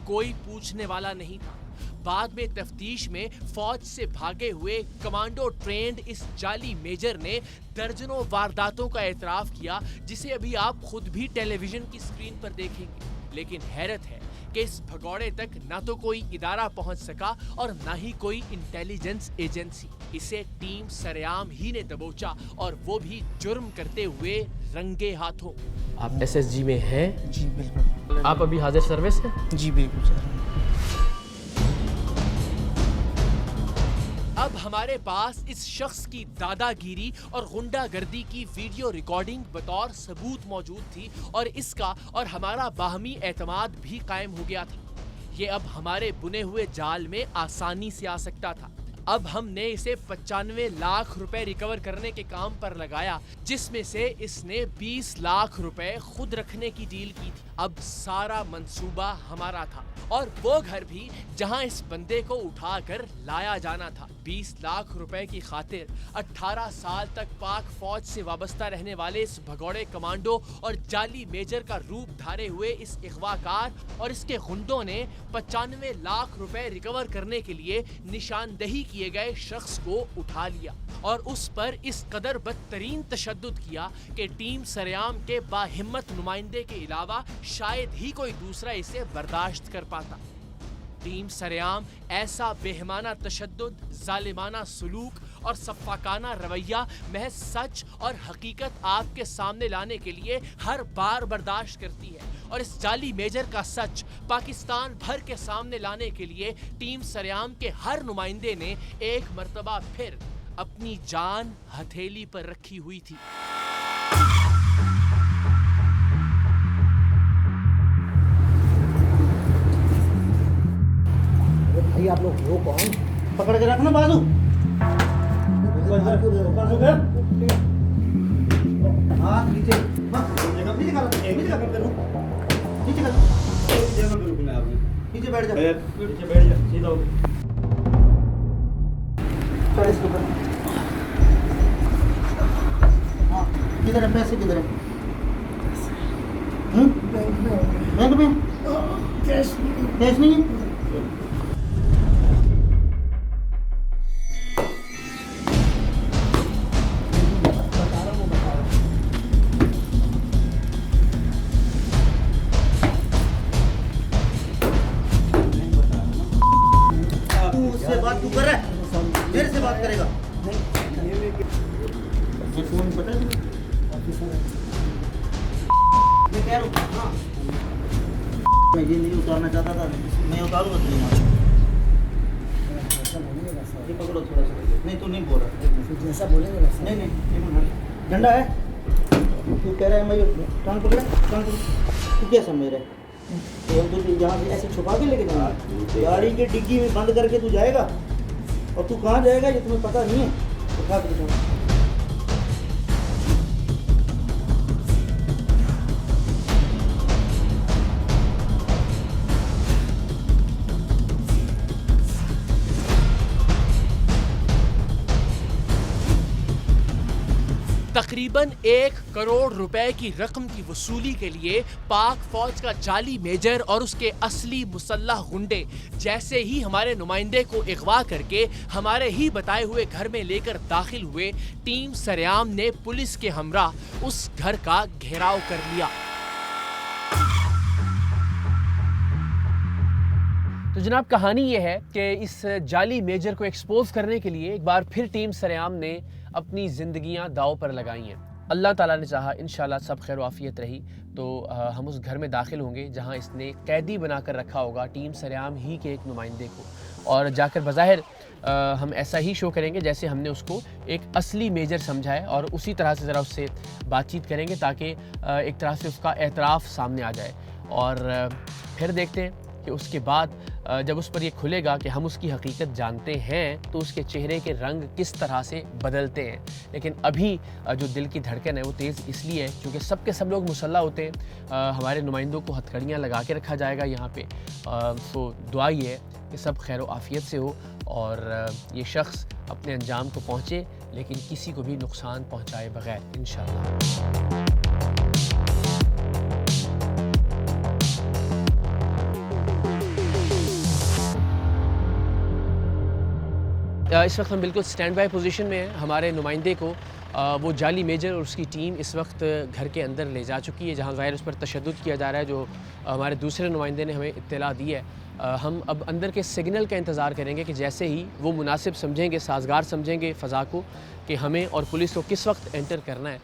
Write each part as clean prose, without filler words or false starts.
कोई पूछने वाला नहीं था। बाद में तफ्तीश में फौज से भागे हुए कमांडो ट्रेंड इस जाली मेजर ने दर्जनों वारदातों का एतराफ किया, जिसे अभी आप खुद भी टेलीविजन की स्क्रीन पर देखेंगे। लेकिन हैरत है कि इस भगौड़े तक ना तो कोई इदारा पहुंच सका और ना ही कोई इंटेलिजेंस एजेंसी। इसे टीम सरेआम ही ने दबोचा, और वो भी जुर्म करते हुए रंगे हाथों। आप एसएसजी में हैं? जी बिल्कुल। आप अभी हाजिर सर्विस हैं? जी बिल्कुल सर। अब हमारे पास इस शख्स की दादागिरी और गुंडागर्दी की वीडियो रिकॉर्डिंग बतौर सबूत मौजूद थी, और इसका और हमारा बाहमी एतमाद भी कायम हो गया था। ये अब हमारे बुने हुए जाल में आसानी से आ सकता था। अब हमने इसे 95 लाख रुपए रिकवर करने के काम पर लगाया, जिसमें से इसने 20 लाख रुपए खुद रखने की डील की थी। अब सारा मंसूबा हमारा था, और वो घर भी जहां इस बंदे को उठाकर लाया जाना था। 20 लाख रुपए की खातिर 18 साल तक पाक फौज से वाबस्ता रहने वाले इस भगौड़े कमांडो और जाली मेजर का रूप धारे हुए इस अगवाकार और इसके गुंडों ने 95 लाख रुपए रिकवर करने के लिए निशानदही किए गए शख्स को उठा लिया, और उस पर इस कदर बदतरीन तशद्दुद किया कि टीम सरेआम के बाहिम्मत नुमाइंदे के अलावा शायद ही कोई दूसरा इसे बर्दाश्त कर पाता। टीम सरेआम ऐसा बेहमाना तशद्दुद, जालिमाना सलूक और सफ़ाकाना रवैया महज सच और हकीकत आपके सामने लाने के लिए हर बार बर्दाश्त करती है, और इस जाली मेजर का सच पाकिस्तान भर के सामने लाने के लिए टीम सरेआम के हर नुमाइंदे ने एक मर्तबा फिर अपनी जान हथेली पर रखी हुई थी। भाई आप लोग हो कौन? पकड़ के रखना बाजू। हाँ नीचे नीचे बैठ जा, नीचे बैठ जा, सीधा हो। चल इसके ऊपर। हाँ किधर है पैसे, किधर है? बैंक में कैश नहीं है? बात तू कर रहा है, मेरे से बात करेगा? ये फोन पता है? मैं कह रहा हूँ हाँ, मैं ये नहीं उतारना चाहता था, मैं उतारूंगा तुझे यहाँ। ये पकड़ो थोड़ा सा। नहीं तो नहीं बोल रहा, जैसा बोलेंगे वैसा। नहीं नहीं डंडा है, तू कह रहा है मैं टांग पकड़ा, टांग पकड़। तू क्या समझ रहा है? हम तो यहाँ से ऐसे छुपा के लेके जाएंगे, गाड़ी के डिग्गी में बंद करके तू जाएगा, और तू कहाँ जाएगा ये तुम्हें पता नहीं है। उठा के जाओ। तकरीबन 1 करोड़ रुपए की रकम की वसूली के लिए पाक फौज का जाली मेजर और उसके असली मुसल्लह गुंडे जैसे ही हमारे नुमाइंदे को अगवा करके हमारे ही बताए हुए घर में लेकर दाखिल हुए, टीम सरेआम ने पुलिस के हमरा उस घर का घेराव कर लिया। तो जनाब कहानी ये है कि इस जाली मेजर को एक्सपोज करने के लिए एक बार फिर टीम सरेआम ने अपनी ज़िंदगियां दाव पर लगाई हैं। अल्लाह ताला ने चाहा इंशाल्लाह सब खैर आफियत रही तो हम उस घर में दाखिल होंगे जहां इसने कैदी बनाकर रखा होगा टीम सरेआम ही के एक नुमाइंदे को, और जाकर बज़ाहिर हम ऐसा ही शो करेंगे जैसे हमने उसको एक असली मेजर समझा है, और उसी तरह से ज़रा उससे बातचीत करेंगे ताकि एक तरह से उसका एतराफ़ सामने आ जाए। और फिर देखते हैं कि उसके बाद जब उस पर ये खुलेगा कि हम उसकी हकीकत जानते हैं तो उसके चेहरे के रंग किस तरह से बदलते हैं। लेकिन अभी जो दिल की धड़कन है वो तेज़ इसलिए है क्योंकि सब के सब लोग मुसल्ला होते हैं। हमारे नुमाइंदों को हथकड़ियाँ लगा के रखा जाएगा यहाँ पे। तो दुआ ये है कि सब खैर आफियत से हो और ये शख्स अपने अंजाम को पहुँचे, लेकिन किसी को भी नुकसान पहुँचाए बगैर इंशाअल्लाह। इस वक्त हम बिल्कुल स्टैंड बाय पोजीशन में हैं। हमारे नुमाइंदे को वो जाली मेजर और उसकी टीम इस वक्त घर के अंदर ले जा चुकी है, जहां ज़ाहिर उस पर तशद्दुद किया जा रहा है, जो हमारे दूसरे नुमाइंदे ने हमें इत्तला दी है। हम अब अंदर के सिग्नल का इंतज़ार करेंगे कि जैसे ही वो मुनासिब समझेंगे, साजगार समझेंगे फ़ज़ा को, कि हमें और पुलिस को किस वक्त एंटर करना है।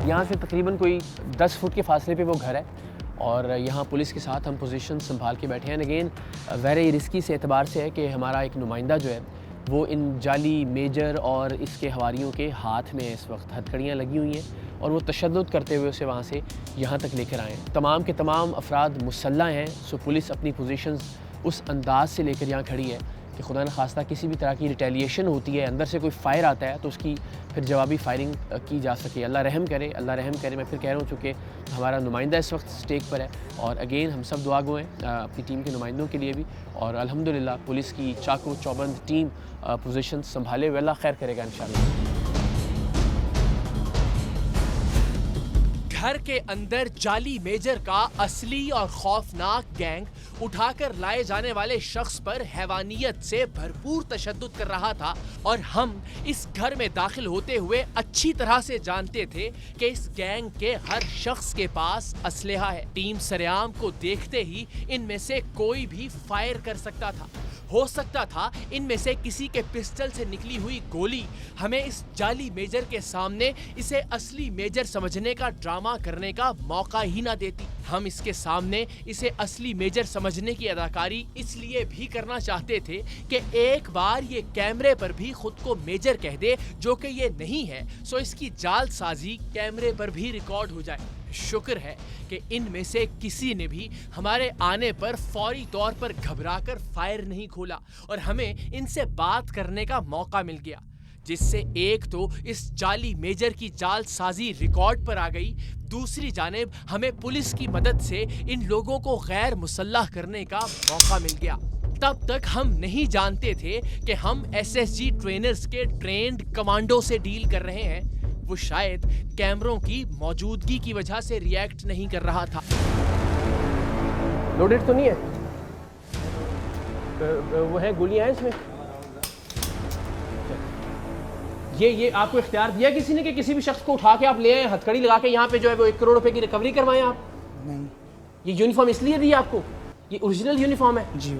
यहाँ से तकरीबन कोई 10 फुट के फासले पे वो घर है और यहाँ पुलिस के साथ हम पोजीशन संभाल के बैठे हैं। अगेन वेरी रिस्की से एतबार से है कि हमारा एक नुमाइंदा जो है वो इन जाली मेजर और इसके हवारियों के हाथ में इस वक्त हथकड़ियाँ लगी हुई हैं और वो तशद्दुद करते हुए उसे वहाँ से यहाँ तक लेकर आए हैं। तमाम के तमाम अफराद मुसल्लह हैं। सो पुलिस अपनी पोजीशंस उस अंदाज से लेकर यहाँ खड़ी है कि खुदा न खास्ता किसी भी तरह की रिटेलिएशन होती है, अंदर से कोई फायर आता है तो उसकी फिर जवाबी फायरिंग की जा सके। अल्लाह रहम करे, अल्लाह रहम करे। मैं फिर कह रहा हूँ चूँकि हमारा नुमाइंदा इस वक्त स्टेक पर है और अगेन हम सब दुआ गो हैं अपनी टीम के नुमाइंदों के लिए भी, और अल्हम्दुलिल्लाह पुलिस की चाकू चौबंद टीम पोजीशन संभाले हुए अल्लाह खैर करेगा इंशाअल्लाह। घर के अंदर जाली मेजर का असली और खौफनाक गैंग उठाकर लाए जाने वाले शख्स पर हैवानियत से भरपूर तशद्दुद कर रहा था और हम इस घर में दाखिल होते हुए अच्छी तरह से जानते थे कि इस गैंग के हर शख्स के पास असलहा है। टीम सरेआम को देखते ही इनमें से कोई भी फायर कर सकता था। हो सकता था इनमें से किसी के पिस्टल से निकली हुई गोली हमें इस जाली मेजर के सामने इसे असली मेजर समझने का ड्रामा करने का मौका ही ना देती। हम इसके सामने इसे असली मेजर समझने की अदाकारी इसलिए भी करना चाहते थे कि एक बार ये कैमरे पर भी खुद को मेजर कह दे, जो कि ये नहीं है, सो इसकी जालसाजी कैमरे पर भी रिकॉर्ड हो जाए। शुक्र है कि इनमें से किसी ने भी हमारे आने पर फौरी तौर पर घबराकर फायर नहीं खोला और हमें इनसे बात करने का मौका मिल गया, जिससे एक तो इस जाली मेजर की जालसाजी रिकॉर्ड पर आ गई, दूसरी जानिब हमें पुलिस की मदद से इन लोगों को गैर मुसल्लह करने का मौका मिल गया। तब तक हम नहीं जानते थे कि हम SSG ट्रेनर्स के ट्रेंड कमांडो से डील कर रहे हैं। वो शायद कैमरों की मौजूदगी की वजह से रिएक्ट नहीं कर रहा था। लोडेड तो नहीं है? वो है, गोलियां हैं इसमें? ये आपको इख्तियार दिया किसी ने कि किसी भी शख्स को उठा के आप ले आए, हथकड़ी लगा के यहाँ पे जो है वो 1 करोड़ रुपए की रिकवरी करवाएं आप? नहीं। ये यूनिफॉर्म इसलिए दी आपको? ये ओरिजिनल यूनिफॉर्म है? जी।